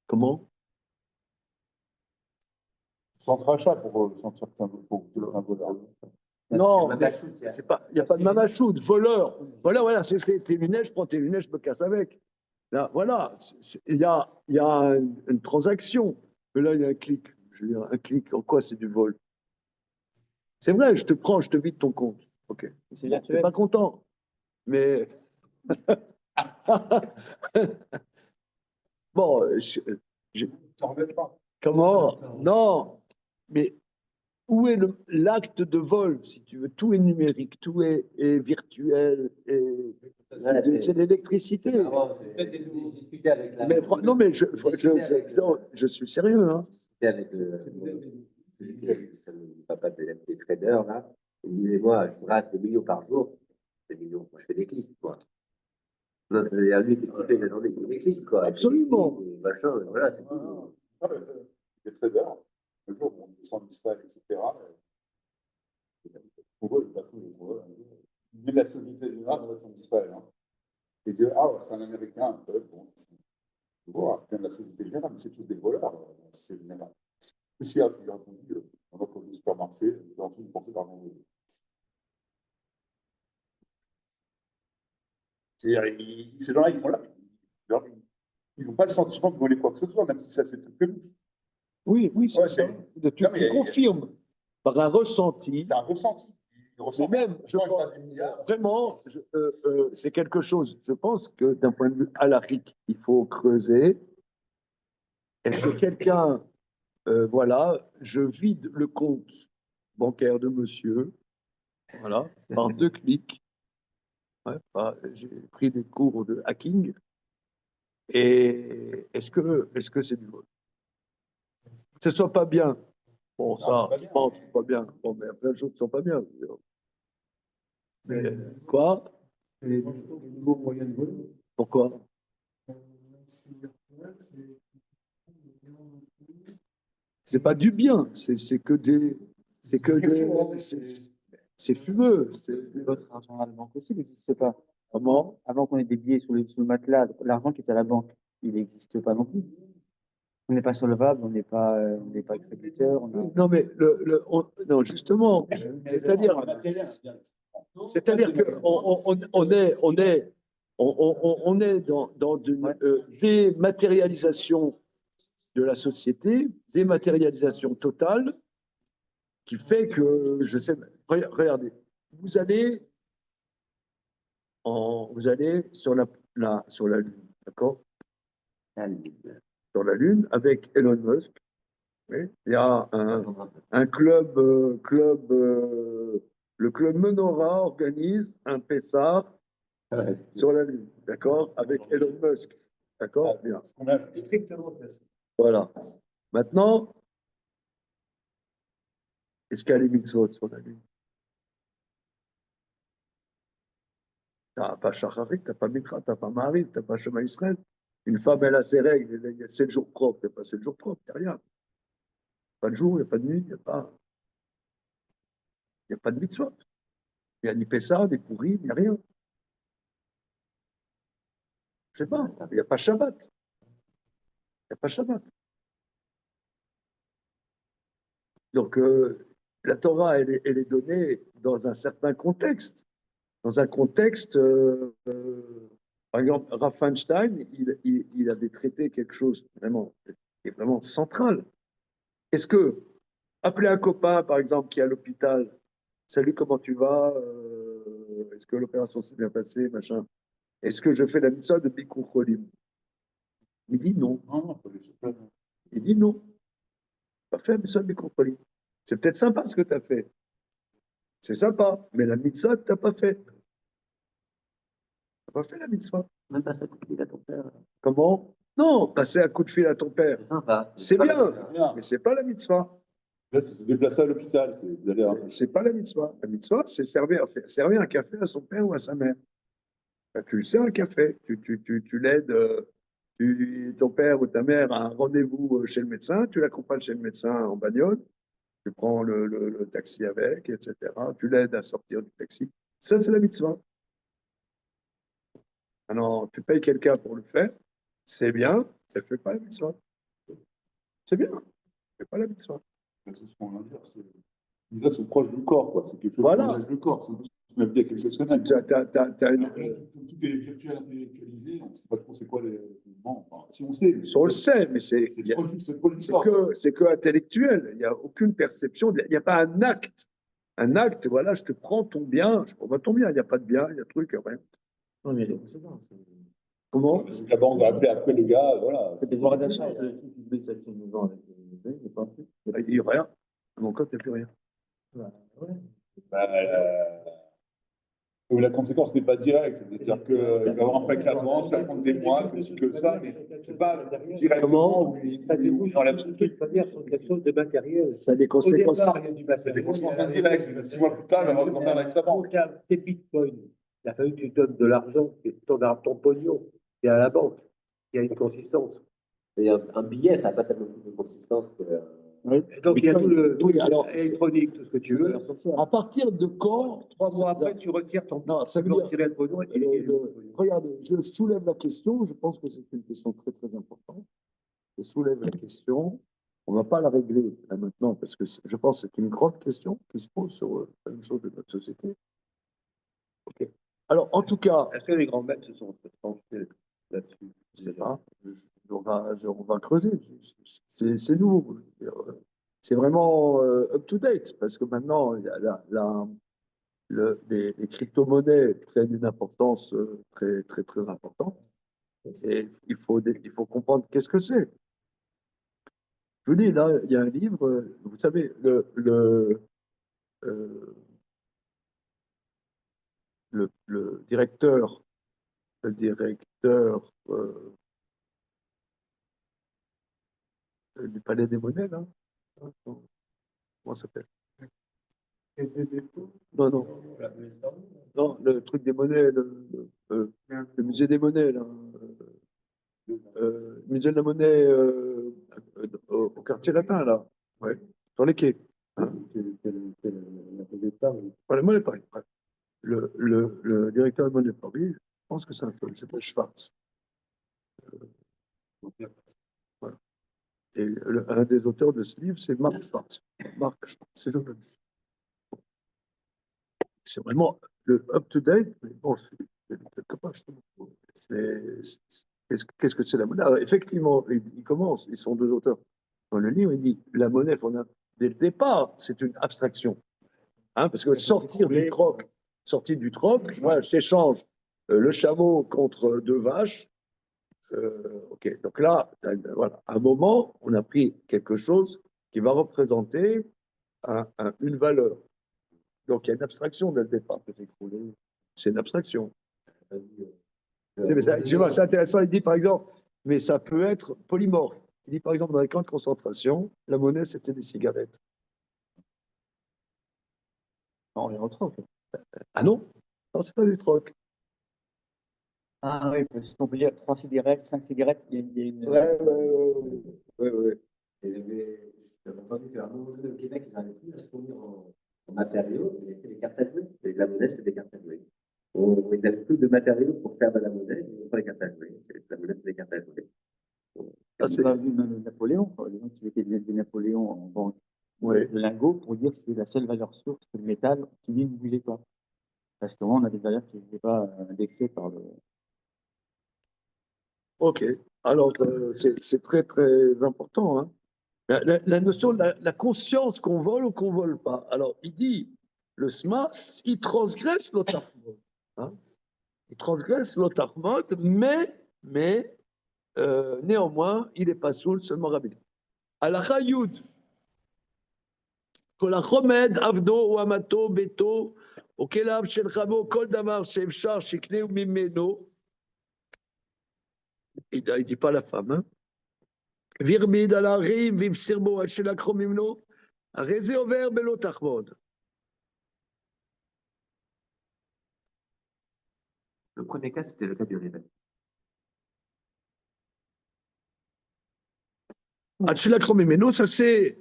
Comment? Sans rachat pour sentir qu'un voleur. Non, c'est pas, il n'y a pas de mamachoud, voleur. Voilà, c'est tes lunettes, je prends tes lunettes, je me casse avec. Là, voilà, il y a une transaction, mais là, il y a un clic. Je veux dire, un clic, en quoi c'est du vol? C'est vrai, je te prends, je te vide ton compte. Ok. Tu n'es pas content, mais. Bon, comment? Non, mais où est l'acte de vol, si tu veux? Tout est numérique, tout est virtuel, c'est l'électricité. Mais non, mais je suis sérieux. Hein. Avec le papa des traders, là, Il me disait, moi, je rate des millions par jour. Des millions, moi, je fais des clics, quoi. Non, c'est-à-dire, lui, qu'est-ce qu'il fait la journée? Il fait des clics, quoi. Absolument. Il fait des clics, machin, voilà, c'est tout. Ah, mais les traders, le jour où on descend du stade, etc., pour eux, le patron, il est de la Société Générale, on va sur du stade. Hein. Et dire, ah, c'est un Américain, bon, de la Société Générale, mais c'est tous des voleurs, c'est général. Aussi, il a entendu, on va comme le supermarché, il a entendu penser d'argent. C'est-à-dire, ces gens-là, ils vont là, ils n'ont pas le sentiment de voler quoi que ce soit, même si ça c'est tout que nous. Oui, oui, c'est Ouais, ça. mais- Tu non, mais- confirmes par un ressenti. C'est un ressenti. Ils Mais ressentent. même, je Quand ils pense, passent des milliards, vraiment, c'est quelque chose. Je pense que d'un point de vue halachique, il faut creuser. Est-ce que quelqu'un, voilà, je vide le compte bancaire de monsieur, voilà, par 2 clics. Ouais, j'ai pris des cours de hacking. Et est-ce que c'est du vol? Que ce soit pas bien. Bon, ça, je pense, c'est pas bien. Bon, mais il y a plein de choses qui sont pas bien. Mais quoi? Pourquoi? C'est pas du bien, c'est que des. C'est fumeux. Votre argent à la banque aussi n'existe pas. Comment? Avant qu'on ait des billets sous le matelas, l'argent qui est à la banque, il n'existe pas non plus. On n'est pas solvable, on n'est pas créditeur. Non, mais non, justement, c'est-à-dire que on est dans une dématérialisation de la société, dématérialisation totale, qui fait que, je sais, regardez, vous allez sur la Lune, d'accord? Sur la Lune avec Elon Musk. Oui. Il y a un club, le club Menorah organise un Pessah sur la Lune, d'accord, avec Elon Musk, d'accord, bien. Strictement. Voilà. Maintenant, est-ce qu'il y a les mitzvot sur la Lune? Tu n'as pas Shacharit, tu n'as pas Mikra, tu n'as pas Maariv, tu n'as pas Shema Israël. Une femme, elle a ses règles, il y a 7 jours propres, il n'y a pas 7 jours propres, il n'y a rien. Pas de jour, il n'y a pas de nuit, il n'y a pas de mitzvot. Il n'y a ni Pessah, ni Pourim, il n'y a rien. Je ne sais pas, il n'y a pas Shabbat. Il n'y a pas Shabbat. Donc, la Torah, elle est donnée dans un certain contexte. Dans un contexte, par exemple, Raph Einstein, il avait traité quelque chose vraiment, qui est vraiment central. Est-ce que, appeler un copain, par exemple, qui est à l'hôpital, salut, comment tu vas? Est-ce que l'opération s'est bien passée, machin? Est-ce que je fais la mitzvah de Bikur Cholim? Il dit non. Il dit non. Pas fait la mitzvah de Bikur Cholim. C'est peut-être sympa ce que tu as fait. C'est sympa, mais la mitzvah, tu n'as pas fait. Tu n'as pas fait la mitzvah. Même pas ça, coup de fil à ton père. Comment? Non, passer un coup de fil à ton père. C'est sympa. C'est bien, mais c'est pas la mitzvah. Là, c'est se déplacer à l'hôpital. C'est pas la mitzvah. La mitzvah, c'est servir un café à son père ou à sa mère. Ben, tu lui sers un café, tu l'aides, ton père ou ta mère a un rendez-vous chez le médecin, tu l'accompagnes chez le médecin en bagnole, tu prends le taxi avec, etc. Tu l'aides à sortir du taxi. Ça, c'est la mitzvah. Alors, tu payes quelqu'un pour le faire, c'est bien, elle ne fait pas la mitzvah. C'est bien, elle ne fait pas la mitzvah. C'est ce qu'on vient de dire. Les autres sont proches du corps, quoi. C'est quelque chose Voilà. qui engage le corps. C'est ce qu'on a dit il y a quelques semaines. Tout est virtuel, intellectualisé, on ne sait pas trop c'est quoi les. Bon, enfin, si on sait. On le sait, mais c'est proche du corps. que intellectuel. Il n'y a aucune perception. Il n'y a pas un acte. Un acte, voilà, je te prends ton bien, je prends pas ton bien. Il n'y a pas de bien, il y a truc, il n'y a rien. Non, mais c'est bon. Comment? C'est la banque va appeler après le gars, voilà. C'est des pouvoirs d'achat. Il Il n'y a rien. À mon compte, il n'y a plus rien. Ouais. Bah, Où la conséquence n'est pas directe, c'est-à-dire qu'il va y avoir un prêt à la banque, ça va prendre des mois, que ça, mais c'est pas directement où Ça débouche dans la de toute manière sur quelque chose de matériel. Ça a des Au conséquences. départ, il y a du c'est des matériel. conséquences indirectes, c'est que 6 mois plus tard, il va avoir des problèmes avec sa banque. Donc, tes bitcoins, il a fallu que tu donnes de l'argent, ton pognon, et à la banque, il y a une consistance. Et un billet, ça n'a pas tellement plus de consistance que. Et donc, il y a tout le Oui, alors- électronique, tout ce que tu veux. À partir de quand 3 mois après, tu retires ton Non, ça veut tu peux dire. retirer le pognon et tu Regardez, je soulève la question, je pense que c'est une question très très importante. Je soulève la question, on ne va pas la régler là maintenant, parce que je pense que c'est une grande question qui se pose sur la même chose de notre société. Ok. Alors, en tout cas, Est-ce que les grands maîtres se sont tranchés là-dessus? je sais pas, on va creuser. C'est nouveau. Je veux dire, c'est vraiment up-to-date, parce que maintenant, il y a les crypto-monnaies prennent une importance très, très, très importante. Et il faut comprendre qu'est-ce que c'est. Je vous dis, là, il y a un livre, vous savez, le directeur du Palais des Monnaies, là, comment ça s'appelle? Non, non. Non, le truc des monnaies, le musée des monnaies, là. Le musée de la monnaie au quartier latin, là. Ouais, sur les quais. Hein. Voilà, Monnaie de Paris. Ouais. Le directeur de Monnaie de Paris, je pense que c'est un peu, il s'appelle Schwartz. Voilà. Et un des auteurs de ce livre, c'est Marc Schwartz. Marc Schwartz, c'est journaliste. C'est vraiment le up-to-date, mais bon, je suis quelque part. Qu'est-ce que c'est la monnaie? Alors, effectivement, il commence, ils sont deux auteurs. Dans le livre, il dit la monnaie, dès le départ, c'est une abstraction. Hein, parce que sortir du troc, moi, je t'échange le chameau contre deux vaches. Ok, donc là, voilà, à un moment, on a pris quelque chose qui va représenter une valeur. Donc il y a une abstraction dès le départ. C'est une abstraction. C'est intéressant, il dit par exemple, mais ça peut être polymorphe. Il dit par exemple, dans les camps de concentration, la monnaie, c'était des cigarettes. Non, il y a un troc. Ah non? Non, c'est pas du troc. Ah oui, parce qu'on peut dire 3 cigarettes, 5 cigarettes, il y a une. Ouais. J'ai entendu qu'à un moment donné, au Québec, ils n'arrivaient plus à se fournir en matériaux. Ils avaient fait des cartes à jouer. Et la monnaie, c'était des cartes à jouer. Ils n'avaient plus de matériaux pour faire de la monnaie. Ils n'avaient pas les cartes à jouer. La monnaie, c'était des cartes à jouer. On a vu même Napoléon, quoi, les gens qui étaient des Napoléon en banque Ouais. de lingots pour dire que c'est la seule valeur source que le métal qui ne bougeait pas. Parce que on a des valeurs qui n'étaient pas indexées par le. Ok. Alors, c'est très, très important. Hein. La notion de la conscience qu'on vole ou qu'on ne vole pas. Alors, il dit, le SMA, il transgresse l'otarmot. Hein. Il transgresse l'otarmot, mais néanmoins, il n'est pas soul seulement rabbinique. Alacha Yud. כל החומד עבדו או אמתו ביתו או כליו של חמו כל דבר שאפשר שיקנהו ממנו. Il ne dit pas la femme. Hein? וירביד על ההרים ויבסר בו עד שלקחו ממנו. הרי זה עובר בלא תחמוד. Le premier cas, c'était le cas du réveil. עד שלקחו ממנו, ça c'est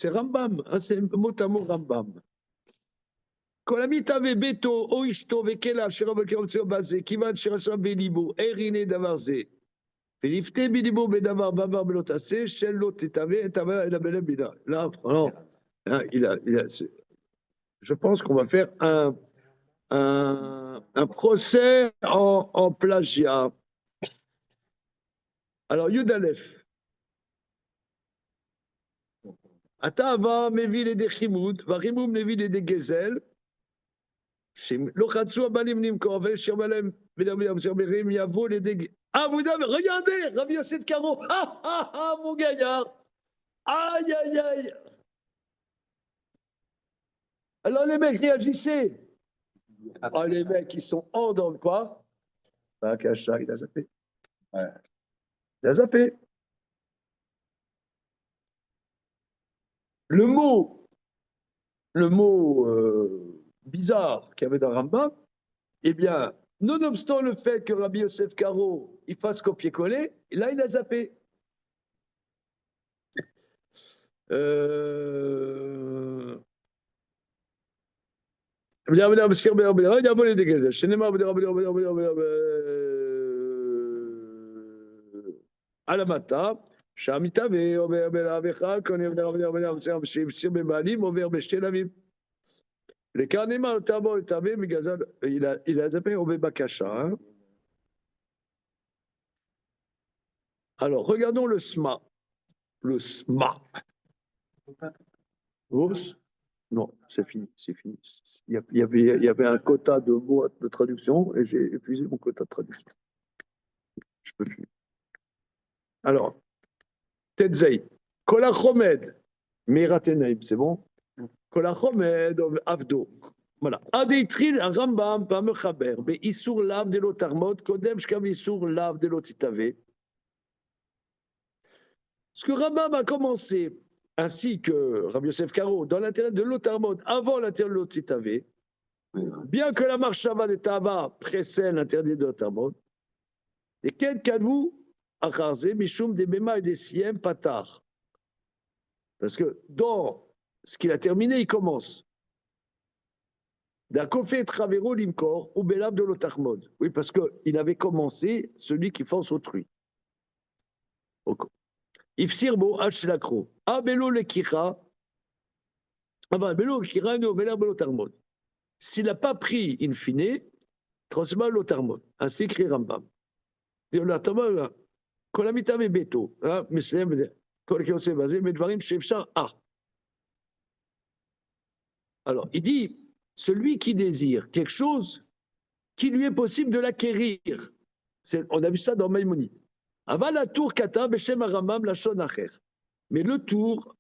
Rambam, hein, c'est mot à mot Rambam. כל המתהווה ביתו או אשתו וכליו שרב הקרוב ציון בזה, כיוון שרשם בליבו, הנה דבר זה. ונפתה בליבו בדבר ועבר בלא תעשה, שלא תתהווה את הווה אלא בלב בינה. Là, non, hein, je pense qu'on va faire un procès en plagiat. Alors, Yud Aleph. אתה עבר מביא לידי חימוד, והחימוד מביא לידי גזל, שלא חצו הבנים למכור, וישם עליהם ודברים יבואו לידי... vous avez... Regardez, Rabbi Yosef Karo, mon gaillard, aïe, aïe, aïe. Alors les mecs réagissaient. Ah, les mecs, ils sont endormis. Quoi? Bakacha, il a zappé. Ouais. Il a zappé. Le mot bizarre qu'il y avait dans Rambam, eh bien, nonobstant le fait que Rabbi Yosef Karo il fasse copier-coller, là, il a zappé. Alamata, Shamita, Over Belavecha, Bebalim, Over Beshtelavim. Les carnémas, le tabo, le tavé, Migazal, il a zappé au Bebakasha. Alors, regardons le SMA. Le SMA. Os? Non, c'est fini, c'est fini. Il y avait un quota de mots de traduction et j'ai épuisé mon quota de traduction. Je peux plus. Alors, Tetzei, Kolachomed, Meiratenaim, c'est bon? Kolachomed, Avdo. Voilà. Adeitril, Rambam, Pamechaber, Beisur lav de l'otarmod, Kodem shkav Isur lav de l'otitave. Ce que Rambam a commencé, ainsi que Rabbi Yosef Karo, dans l'intérêt de l'otarmod, avant l'intérêt de l'otitave, bien que la marchava de Tava précède l'interdit de l'otarmod, et quel cadvou, Acharze, Mishum, des Bema et des Siem, Patar. Parce que dans ce qu'il a terminé, il commence. D'Akofé Travero Limkor ou Belab de l'Otarmod. Oui, parce qu'il avait commencé celui qui force autrui. Ifsirbo Hachlakro. Abelo Lekira. Abelo Lekira, no Belab de l'Otarmod. S'il n'a pas pris in fine, transmet l'Otarmod. Ainsi écrit Rambam. L'Otarmod, Kolamita Beto. Mesleem, Kolkiose Bazé, Medvarim Shevchar A. Alors, il dit. Celui qui désire quelque chose qui lui est possible de l'acquérir. On a vu ça dans Maïmonide. Aval la tour kata beshem aramam lachon acher. Mais le tour,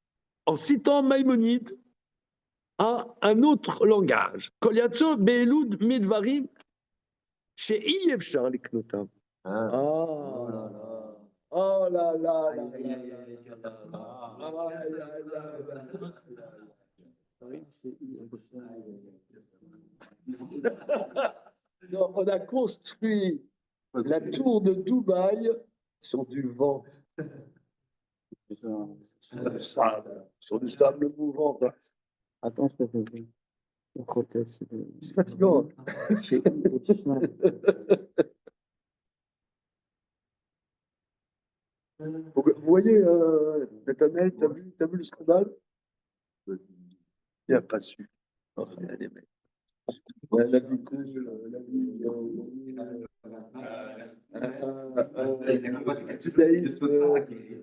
en citant Maïmonide, a un autre langage. Koliatso be'elud midvarim she'iev shar liknotam. Oh là là. Non, on a construit la tour de Dubaï sur du vent, sur du sable mouvant. Attends, je peux faire. C'est fatigant. Vous voyez, Nathanaël, t'as vu le scandale? Il n'a pas su. Oh, les mecs. La vie cool, la vie.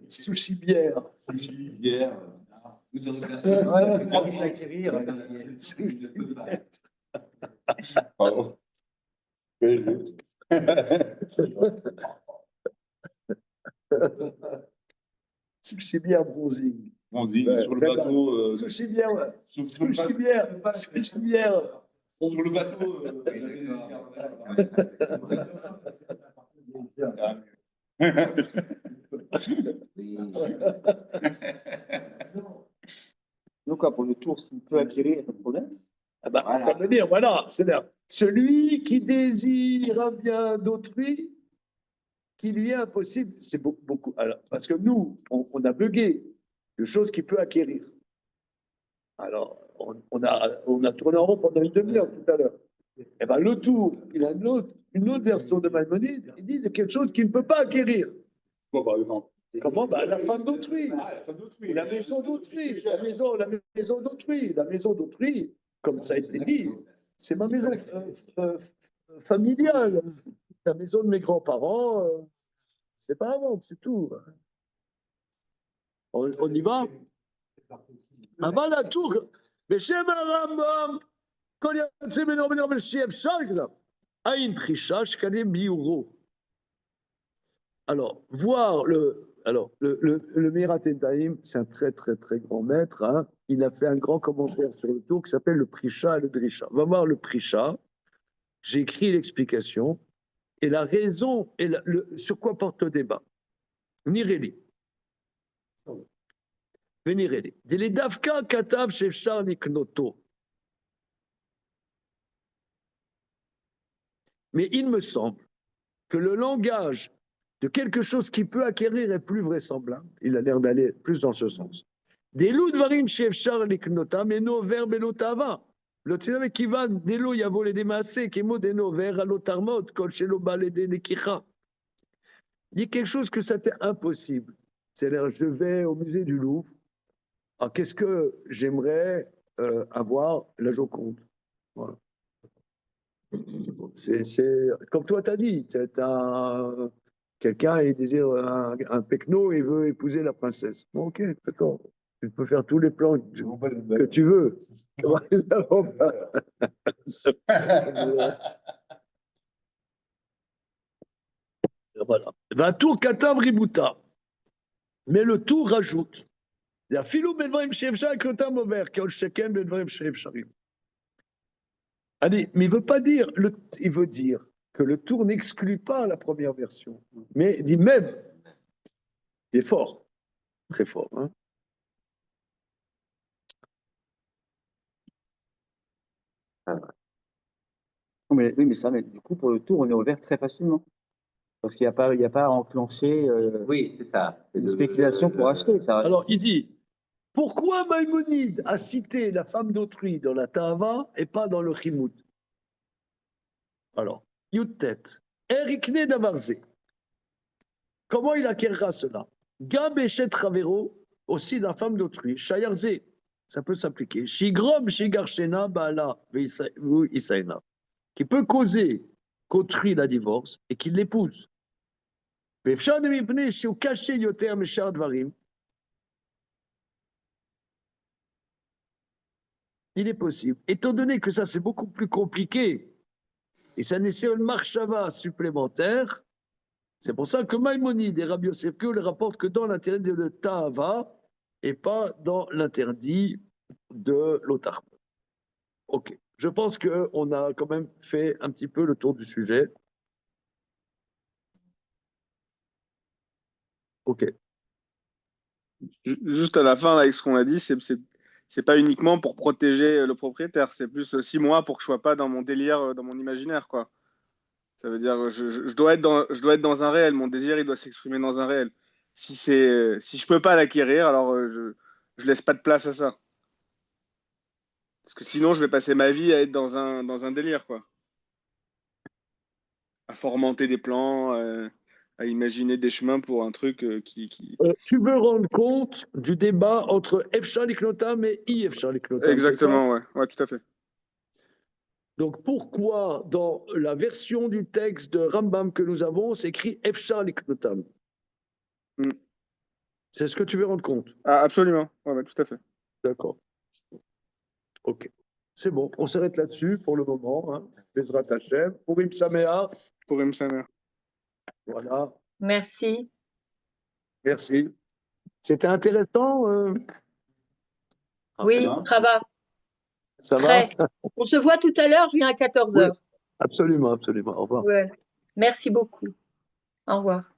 Sushi bière. Sushi, bière. Pardon. Sushi bière bronzing. Bronzing sur le bateau. Sushi bière, ouais. Sur le Sushi bière. Sushi bière. Sur le bateau. Donc, pour le tour, s'il peut acquérir, il n'y a pas de problème. Ah bah, voilà. Ça veut dire, voilà, c'est-à-dire, celui qui désire un bien d'autrui, qui lui est impossible, c'est beaucoup. Alors, parce que nous, on a bugué de choses qu'il peut acquérir. Alors, on a tourné en rond pendant une demi-heure tout à l'heure. Eh bien, le tour, il a une autre version de Maïmonide, il dit de quelque chose qu'il ne peut pas acquérir. Quoi, par exemple? Comment? La femme d'autrui. La maison d'autrui. La maison d'autrui. La maison d'autrui, comme ça a été dit, c'est ma maison familiale. La maison de mes grands-parents, c'est pas avant, c'est tout. On y va? Avant la tour, בשם הרמב"ם, כל יוצא מן אומר שאפשר גם. אין פחישה שקלים ביורו. Alors, voir le Mirat Entaïm, c'est un très, très, très grand maître. Hein. il a fait un grand commentaire sur le tour qui s'appelle le Prisha et le Drisha. On va voir le Prisha. J'ai écrit l'explication et la raison et sur quoi porte le débat. Nireli. Venireli. Dele davka katav shefshar niknoto. Mais il me semble que le langage de quelque chose qui peut acquérir est plus vraisemblable. Il a l'air d'aller plus dans ce sens. Des loups de varim shefshar liknota, mais no verbe elotava. Le tzinam qui va des loups yavo les démassés, qui mot des no ver alotarmot, kol shelo balede nekicha. Il y a quelque chose que c'était impossible. C'est-à-dire, je vais au musée du Louvre. Alors, qu'est-ce que j'aimerais avoir la Joconde? Voilà. C'est comme toi, tu as dit, quelqu'un désire un pecno et veut épouser la princesse. Bon, ok, d'accord. Tu peux faire tous les plans que tu veux. Voilà. Va tour katav ributa. Mais le tour rajoute. Il y a filou bedvarim shevshar kotam over, kol sheken bedvarim shevsharim. Allez, mais il veut pas dire, il veut dire que le tour n'exclut pas la première version, mais il dit même, il est fort, très fort. Hein. Oui, mais ça, mais du coup, pour le tour, on est ouvert très facilement. Parce qu'il n'y a pas à enclencher Oui, c'est ça. une spéculation pour acheter. Ça. Alors, il dit, pourquoi Maïmonide a cité la femme d'autrui dans la Tahava et pas dans le Chimoud? Alors, Yutet, Erikne Davarze. Comment il acquérera cela? Gab Eshet Ravero, aussi la femme d'autrui, Shayarze, ça peut s'appliquer. Shigrom Shigarshena Baala Isaina, qui peut causer qu'autrui la divorce et qu'il l'épouse. Il est possible. Étant donné que ça, c'est beaucoup plus compliqué et ça nécessite une marchava supplémentaire, c'est pour ça que Maïmonide et Rabbi Yosef le rapportent que dans l'interdit de le Ta'ava et pas dans l'interdit de l'Otar. Ok. Je pense qu'on a quand même fait un petit peu le tour du sujet. Ok. Juste à la fin, là, avec ce qu'on a dit, c'est pas uniquement pour protéger le propriétaire, c'est plus aussi moi pour que je sois pas dans mon délire, dans mon imaginaire, quoi. Ça veut dire je dois être dans un réel, mon désir il doit s'exprimer dans un réel. Si je peux pas l'acquérir, alors je laisse pas de place à ça. Parce que sinon je vais passer ma vie à être dans un délire, quoi. À fomenter des plans, à imaginer des chemins pour un truc qui... Tu veux rendre compte du débat entre Efshar Liknotam et I-Efshar Liknotam. Exactement, ouais, tout à fait. Donc pourquoi dans la version du texte de Rambam que nous avons, c'est écrit Efshar Liknotam? C'est ce que tu veux rendre compte? Ah, absolument, ouais, tout à fait. D'accord. Ok. C'est bon, on s'arrête là-dessus pour le moment. Hein. Bezrat Hashem. Purim Sameach. Purim Sameach. Voilà. Merci. Merci. C'était intéressant. Oui, ça va. Ça Très. va? On se voit tout à l'heure, je viens à 14h. Oui, absolument, absolument. Au revoir. Ouais. Merci beaucoup. Au revoir.